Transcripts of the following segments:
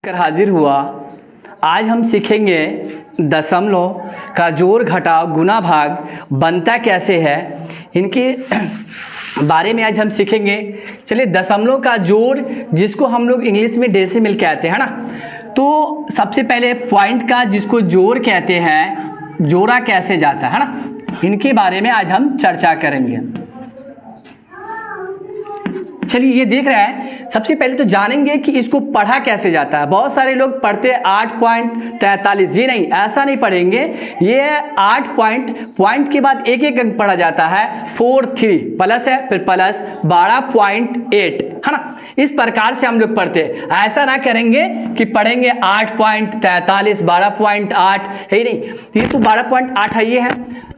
कर हाजिर हुआ। आज हम सीखेंगे दशमलव का जोड़ घटाव गुना भाग बनता कैसे है, इनके बारे में आज हम सीखेंगे। चलिए, दशमलव का जोड़ जिसको हम लोग इंग्लिश में डेसिमल कहते हैं ना, तो सबसे पहले पॉइंट का जिसको जोड़ कहते हैं, जोड़ा कैसे जाता है ना, इनके बारे में आज हम चर्चा करेंगे। चलिए, ये देख रहे हैं, सबसे पहले तो जानेंगे कि इसको पढ़ा कैसे जाता है। बहुत सारे लोग पढ़ते 8.43, ये नहीं, ऐसा नहीं पढ़ेंगे। ये 8 पॉइंट के बाद एक एक अंक पढ़ा जाता है। 4 3 प्लस है, फिर प्लस 12.8 है ना। इस प्रकार से हम लोग पढ़ते हैं। ऐसा ना करेंगे कि पढ़ेंगे 8.43 12.8 है ही नहीं, ये तो 12.8 है, ये है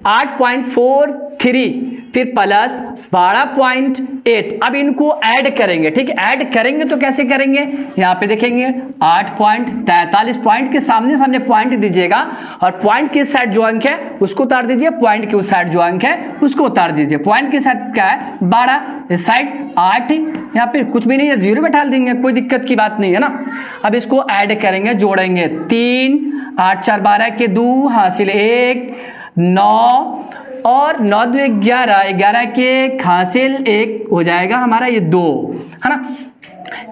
8.43 फिर प्लस 12.8। अब इनको ऐड करेंगे, ठीक है। ऐड करेंगे तो कैसे करेंगे, यहाँ पे देखेंगे 8.43 पॉइंट के सामने सामने पॉइंट दीजिएगा और पॉइंट के साइड जो अंक है उसको उतार दीजिए, पॉइंट के उस साइड जो अंक है उसको उतार दीजिए। पॉइंट के साइड क्या है 12, इस साइड 8, यहाँ पे कुछ भी नहीं है, 0 बैठा देंगे, कोई दिक्कत की बात नहीं है ना। अब इसको ऐड करेंगे, जोड़ेंगे 3 8 4 12 के 2 हासिल 1 9 और 9 2 11 11 के हासिल 1 हो जाएगा हमारा, ये 2 है ना।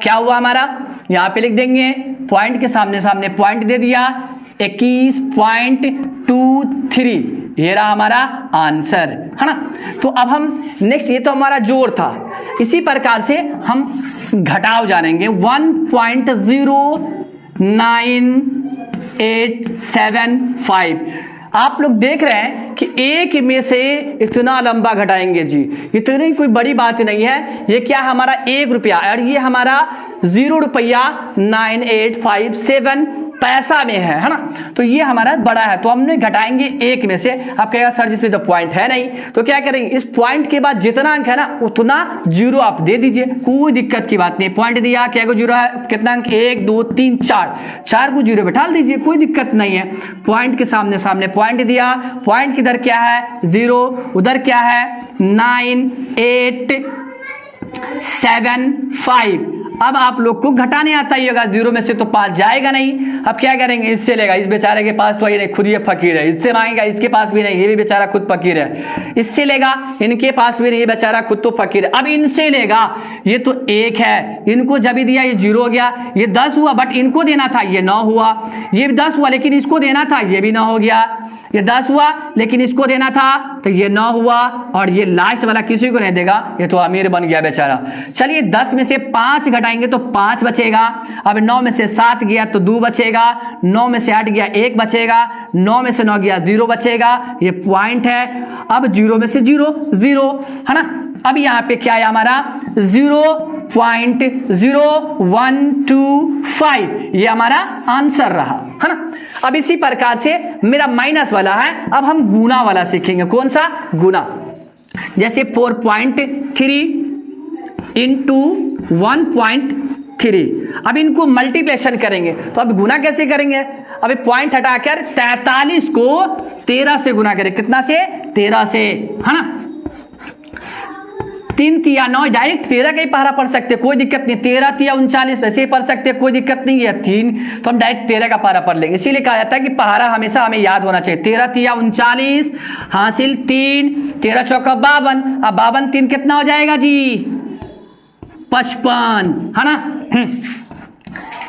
क्या हुआ हमारा, यहाँ पे लिख देंगे, पॉइंट के सामने सामने पॉइंट दे दिया 21.23, ये रहा हमारा आंसर है ना। तो अब हम नेक्स्ट, ये तो हमारा जोड़ था, इसी प्रकार से हम घटाव जानेंगे। 1.0987 आप लोग देख रहे हैं कि एक में से इतना लंबा घटाएंगे जी, इतनी कोई बड़ी बात नहीं है। ये क्या हमारा 1 रुपया और ये हमारा 0 रुपया 9857 पैसा में है ना। तो ये हमारा बड़ा है, तो हमने घटाएंगे 1 में से। आप कहेगा सर जिसमें तो पॉइंट है नहीं, तो क्या करेंगे, इस पॉइंट के बाद जितना अंक है ना उतना 0 आप दे दीजिए, कोई दिक्कत की बात नहीं। पॉइंट दिया, क्या को 0 है, कितना अंक 1 2 3 4 को 0 बैठा दीजिए, कोई दिक्कत नहीं है। पॉइंट के सामने सामने पॉइंट दिया, पॉइंट किधर क्या है 0, उधर क्या है 9875। अब आप लोग को घटाने आता ही होगा, 0 में से तो 5 जाएगा नहीं। अब क्या करेंगे, इससे लेगा, इस बेचारे के पास तो ये नहीं, खुद ये फकीर है, इससे मांगेगा, इसके पास भी नहीं, ये भी बेचारा खुद फकीर है। इससे लेगा, इनके पास भी नहीं, ये बेचारा खुद तो फकीर है। अब इनसे लेगा, ये तो 1 है, इनको जब भी दिया ये 0 हो गया, ये 10 हुआ बट इनको देना था, ये 9 हुआ। ये 10 हुआ लेकिन इसको देना था, ये भी 9 हो गया। ये 10 हुआ लेकिन इसको देना था, तो ये 9 हुआ। और ये लास्ट वाला किसी को नहीं देगा, ये तो अमीर बन गया बेचारा। चलिए, 10 में से 5 घटाएंगे तो 5 बचेगा। अब 9 में से 7 गया तो 2 बचेगा, 9 में से 8 गया 1 बचेगा, 9 में से 9 गया 0 बचेगा। ये पॉइंट है। अब 0 में से 0 0 है ना। अब यहाँ पे क्या है हमारा 0.0125, ये हमारा आंसर रहा है ना। अब इसी प्रकार से मेरा माइनस वाला है, अब हम गुना वाला सीखेंगे। कौन सा गुना, जैसे 4.3 इंटू 1.3। अब इनको मल्टीप्लिकेशन करेंगे, तो अब गुना कैसे करेंगे, अभी पॉइंट हटाकर 43 को 13 से गुना करें। कितना से 13 से, है ना। 3 3 9 डायरेक्ट 13 का ही पहाड़ा पढ़ सकते, कोई दिक्कत नहीं। 13 3 39 ऐसे ही पढ़ सकते, कोई दिक्कत नहीं है। 3 तो हम डायरेक्ट 13 का पहाड़ा पढ़ लेंगे। इसीलिए कहा जाता है कि पहाड़ा हमेशा हमें याद होना चाहिए। 13 3 39 हासिल 3, 13 चौका 52। अब 52 3 कितना हो जाएगा जी 55, है ना।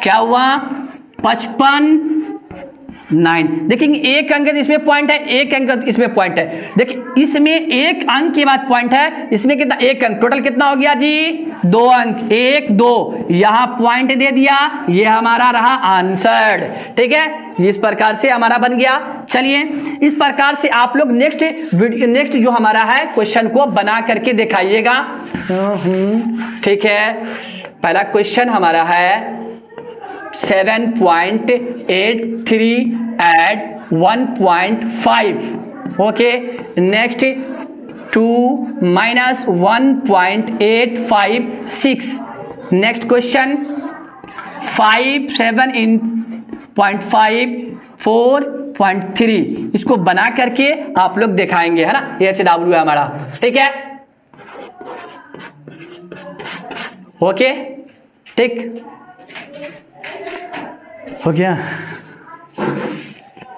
क्या हुआ 55 9। देखेंगे एक अंक इसमें पॉइंट है, एक अंक इसमें पॉइंट है। देखिए, इसमें एक अंक के बाद पॉइंट है, इसमें कितना, एक अंक। टोटल कितना हो गया जी 2 अंक, 1 2। यहां पॉइंट दे दिया, ये हमारा रहा आंसर, ठीक है। इस प्रकार से हमारा बन गया। चलिए, इस प्रकार से आप लोग नेक्स्ट जो हमारा है क्वेश्चन को बना करके दिखाइएगा, ठीक है। पहला क्वेश्चन हमारा है 7.83 add 1.5, okay. Next 2 minus 1.856। Next question 5 7.5 4.3। इसको बना करके आप लोग दिखाएंगे, है ना। ये HW है हमारा, ठीक है, ओके, ठीक। हो गया।